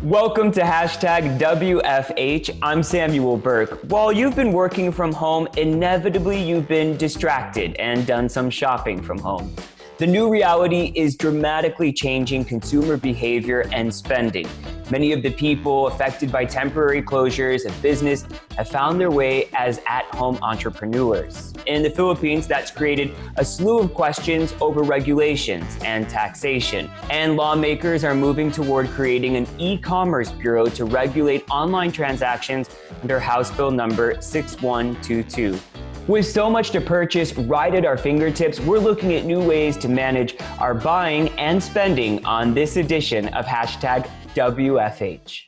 Welcome to hashtag WFH. I'm Samuel Burke. While you've been working from home, inevitably you've been distracted and done some shopping from home. The new reality is dramatically changing consumer behavior and spending. Many of the people affected by temporary closures of business have found their way as at-home entrepreneurs. In the Philippines, that's created a slew of questions over regulations and taxation. And lawmakers are moving toward creating an e-commerce bureau to regulate online transactions under House Bill number 6122. With so much to purchase right at our fingertips, we're looking at new ways to manage our buying and spending on this edition of hashtag WFH.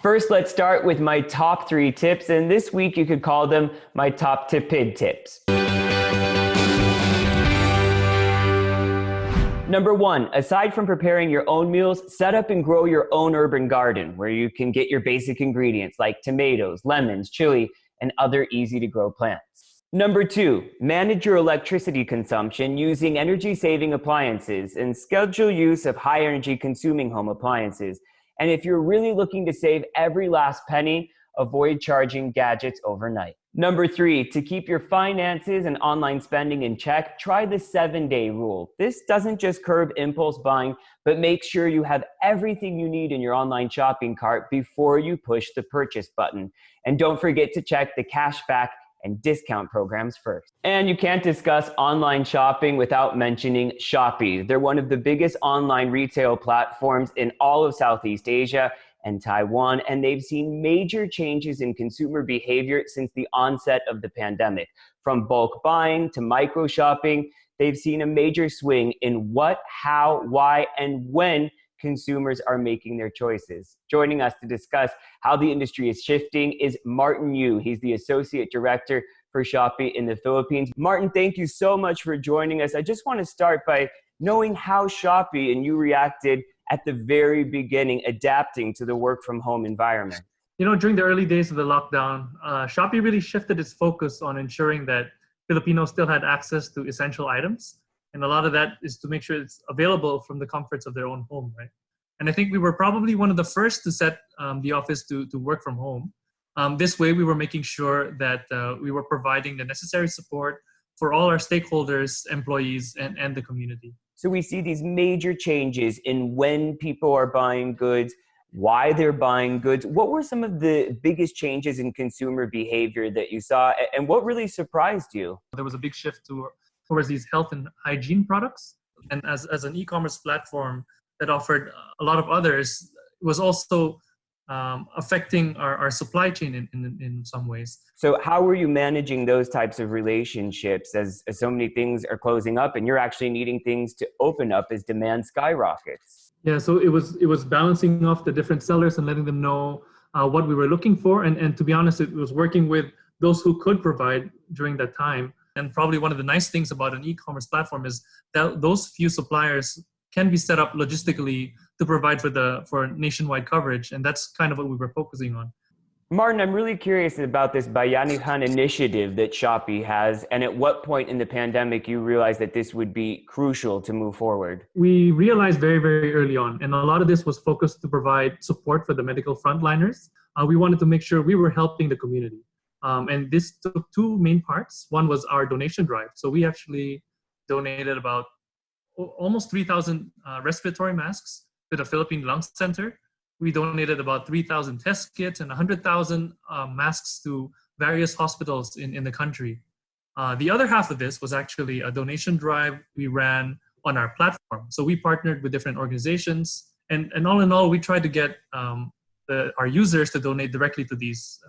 First, let's start with my top 3 tips, and this week you could call them my top tipid tips. Number 1, aside from preparing your own meals, set up and grow your own urban garden where you can get your basic ingredients like tomatoes, lemons, chili, and other easy to grow plants. Number 2, manage your electricity consumption using energy-saving appliances and schedule use of high energy consuming home appliances. And if you're really looking to save every last penny, avoid charging gadgets overnight. Number 3, to keep your finances and online spending in check, try the 7-day rule. This doesn't just curb impulse buying, but make sure you have everything you need in your online shopping cart before you push the purchase button. And don't forget to check the cashback and discount programs first. And you can't discuss online shopping without mentioning Shopee. They're one of the biggest online retail platforms in all of Southeast Asia and Taiwan, and they've seen major changes in consumer behavior since the onset of the pandemic. From bulk buying to micro shopping, they've seen a major swing in what, how, why, and when consumers are making their choices. Joining us to discuss how the industry is shifting is Martin Yu. He's the Associate Director for Shopee in the Philippines. Martin, thank you so much for joining us. I just want to start by knowing how Shopee and you reacted at the very beginning, adapting to the work from home environment. You know, during the early days of the lockdown, Shopee really shifted its focus on ensuring that Filipinos still had access to essential items. And a lot of that is to make sure it's available from the comforts of their own home, right? And I think we were probably one of the first to set the office to work from home. This way, we were making sure that we were providing the necessary support for all our stakeholders, employees, and the community. So we see these major changes in when people are buying goods, why they're buying goods. What were some of the biggest changes in consumer behavior that you saw, and what really surprised you? There was a big shift towards these health and hygiene products. And as an e-commerce platform that offered a lot of others, it was also affecting our supply chain in some ways. So how were you managing those types of relationships as so many things are closing up and you're actually needing things to open up as demand skyrockets? Yeah, so it was balancing off the different sellers and letting them know what we were looking for. And to be honest, it was working with those who could provide during that time. And probably one of the nice things about an e-commerce platform is that those few suppliers can be set up logistically to provide for nationwide coverage. And that's kind of what we were focusing on. Martin, I'm really curious about this Bayanihan initiative that Shopee has, and at what point in the pandemic you realized that this would be crucial to move forward? We realized very, very early on, and a lot of this was focused to provide support for the medical frontliners. We wanted to make sure we were helping the community. And this took 2 main parts. One was our donation drive. So we actually donated about almost 3,000 respiratory masks to the Philippine Lung Center. We donated about 3,000 test kits and 100,000 masks to various hospitals in the country. The other half of this was actually a donation drive we ran on our platform. So we partnered with different organizations, and all in all, we tried to get our users to donate directly to these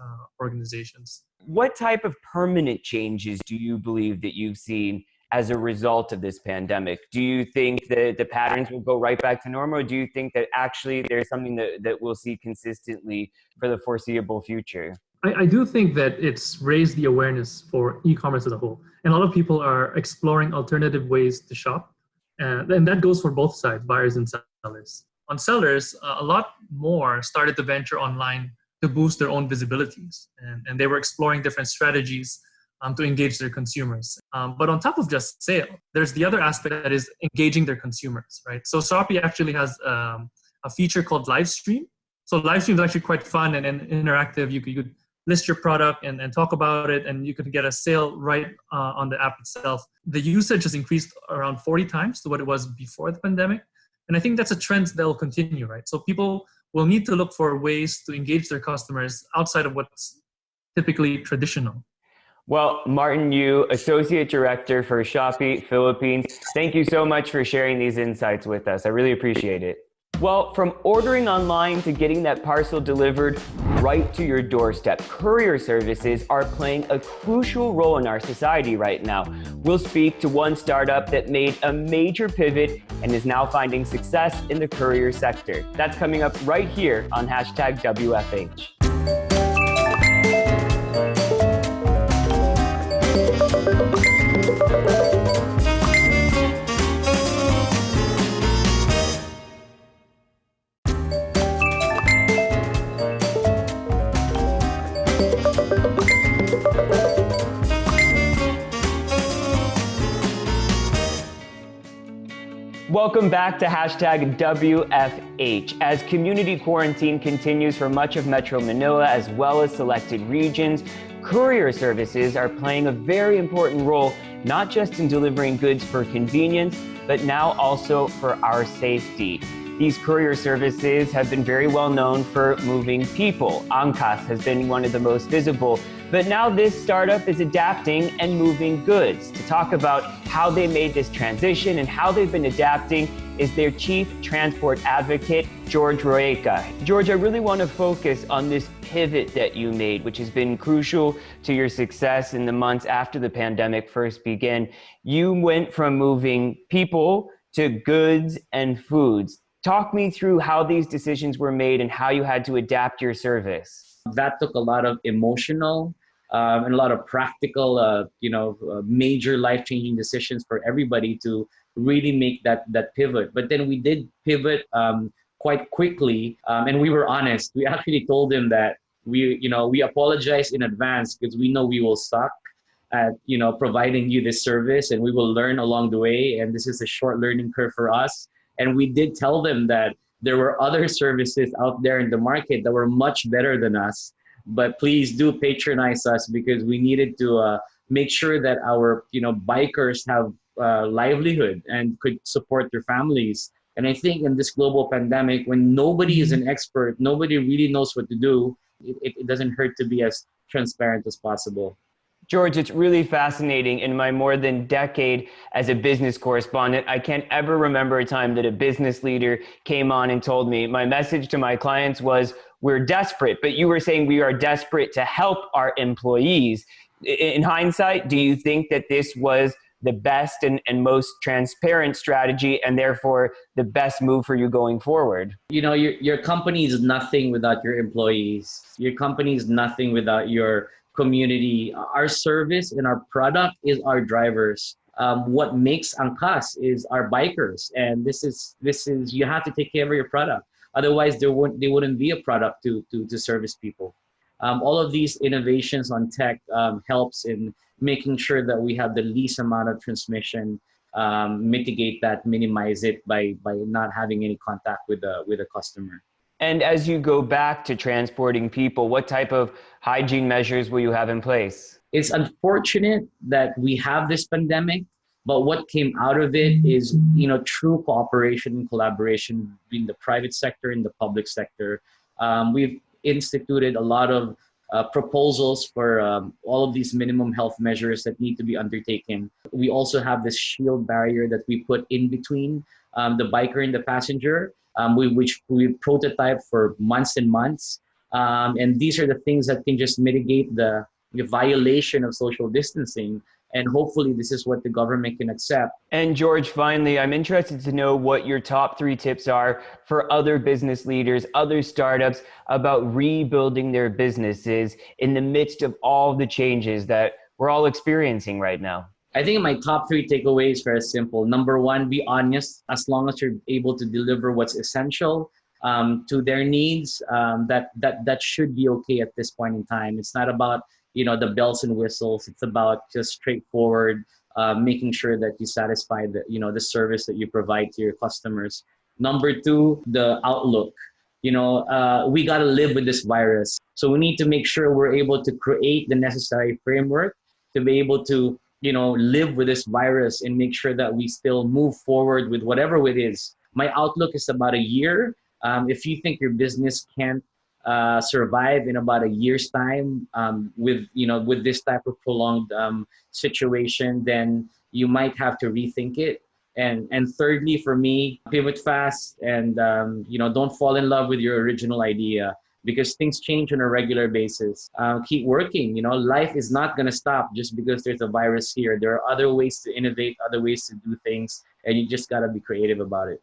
organizations. What type of permanent changes do you believe that you've seen as a result of this pandemic? Do you think that the patterns will go right back to normal, or do you think that actually there's something that we'll see consistently for the foreseeable future? I do think that it's raised the awareness for e-commerce as a whole. And a lot of people are exploring alternative ways to shop. And that goes for both sides, buyers and sellers. On sellers, a lot more started to venture online to to boost their own visibilities. And they were exploring different strategies to engage their consumers. But on top of just sale, there's the other aspect that is engaging their consumers, right? So Shopee actually has a feature called live stream. So live stream is actually quite fun and interactive. You could list your product and talk about it, and you could get a sale right on the app itself. The usage has increased around 40 times to what it was before the pandemic. And I think that's a trend that will continue, right? So people will need to look for ways to engage their customers outside of what's typically traditional. Well, Martin Yu, Associate Director for Shopee Philippines, thank you so much for sharing these insights with us. I really appreciate it. Well, from ordering online to getting that parcel delivered right to your doorstep, courier services are playing a crucial role in our society right now. We'll speak to one startup that made a major pivot and is now finding success in the courier sector. That's coming up right here on #WFH. Welcome back to #WFH. As community quarantine continues for much of Metro Manila as well as selected regions, courier services are playing a very important role, not just in delivering goods for convenience, but now also for our safety. These courier services have been very well known for moving people. Angkas has been one of the most visible, but now this startup is adapting and moving goods. To talk about how they made this transition and how they've been adapting is their Chief Transport Advocate, George Roeca. George, I really want to focus on this pivot that you made, which has been crucial to your success in the months after the pandemic first began. You went from moving people to goods and foods. Talk me through how these decisions were made and how you had to adapt your service. That took a lot of emotional and a lot of practical, major life-changing decisions for everybody to really make that pivot. But then we did pivot quite quickly, and we were honest. We actually told him that we apologize in advance because we know we will suck at providing you this service, and we will learn along the way. And this is a short learning curve for us. And we did tell them that there were other services out there in the market that were much better than us. But please do patronize us because we needed to make sure that our bikers have livelihood and could support their families. And I think in this global pandemic, when nobody is an expert, nobody really knows what to do, it doesn't hurt to be as transparent as possible. George, it's really fascinating. In my more than decade as a business correspondent, I can't ever remember a time that a business leader came on and told me, my message to my clients was, we're desperate, but you were saying we are desperate to help our employees. In hindsight, do you think that this was the best and most transparent strategy and therefore the best move for you going forward? Your company is nothing without your employees. Your company is nothing without your community. Our service and our product is our drivers. What makes Angkas is our bikers, and this is you have to take care of your product. Otherwise, they wouldn't be a product to service people. All of these innovations on tech helps in making sure that we have the least amount of transmission, mitigate that, minimize it by not having any contact with a customer. And as you go back to transporting people, what type of hygiene measures will you have in place? It's unfortunate that we have this pandemic, but what came out of it is, true cooperation and collaboration between the private sector and the public sector. We've instituted a lot of proposals for all of these minimum health measures that need to be undertaken. We also have this shield barrier that we put in between the biker and the passenger, which we prototyped for months and months. And these are the things that can just mitigate the violation of social distancing. And hopefully this is what the government can accept. And George, finally, I'm interested to know what your top 3 tips are for other business leaders, other startups about rebuilding their businesses in the midst of all the changes that we're all experiencing right now. I think my top 3 takeaways are very simple. Number 1, be honest. As long as you're able to deliver what's essential, to their needs, that should be okay at this point in time. It's not about the bells and whistles. It's about just straightforward, making sure that you satisfy the service that you provide to your customers. Number two, the outlook. We got to live with this virus. So we need to make sure we're able to create the necessary framework to be able to, live with this virus and make sure that we still move forward with whatever it is. My outlook is about a year. If you think your business can't survive in about a year's time with this type of prolonged situation, then you might have to rethink it. And thirdly, for me, pivot fast and don't fall in love with your original idea, because things change on a regular basis. Keep working. Life is not going to stop just because there's a virus here. There are other ways to innovate, other ways to do things, and you just got to be creative about it.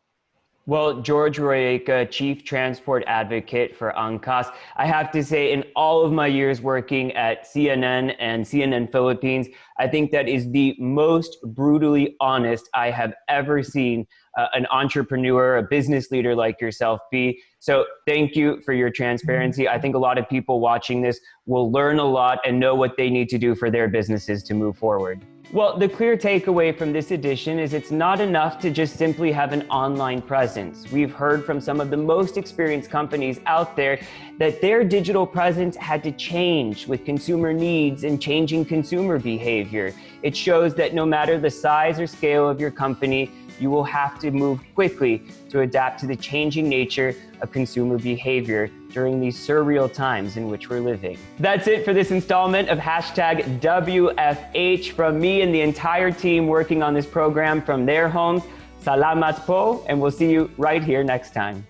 Well, George Royeca, Chief Transport Advocate for Angkas, I have to say, in all of my years working at CNN and CNN Philippines, I think that is the most brutally honest I have ever seen an entrepreneur, a business leader like yourself be. So thank you for your transparency. I think a lot of people watching this will learn a lot and know what they need to do for their businesses to move forward. Well, the clear takeaway from this edition is it's not enough to just simply have an online presence. We've heard from some of the most experienced companies out there that their digital presence had to change with consumer needs and changing consumer behavior. It shows that no matter the size or scale of your company, you will have to move quickly to adapt to the changing nature of consumer behavior during these surreal times in which we're living. That's it for this installment of #WFH from me and the entire team working on this program from their homes. Salamat po, and we'll see you right here next time.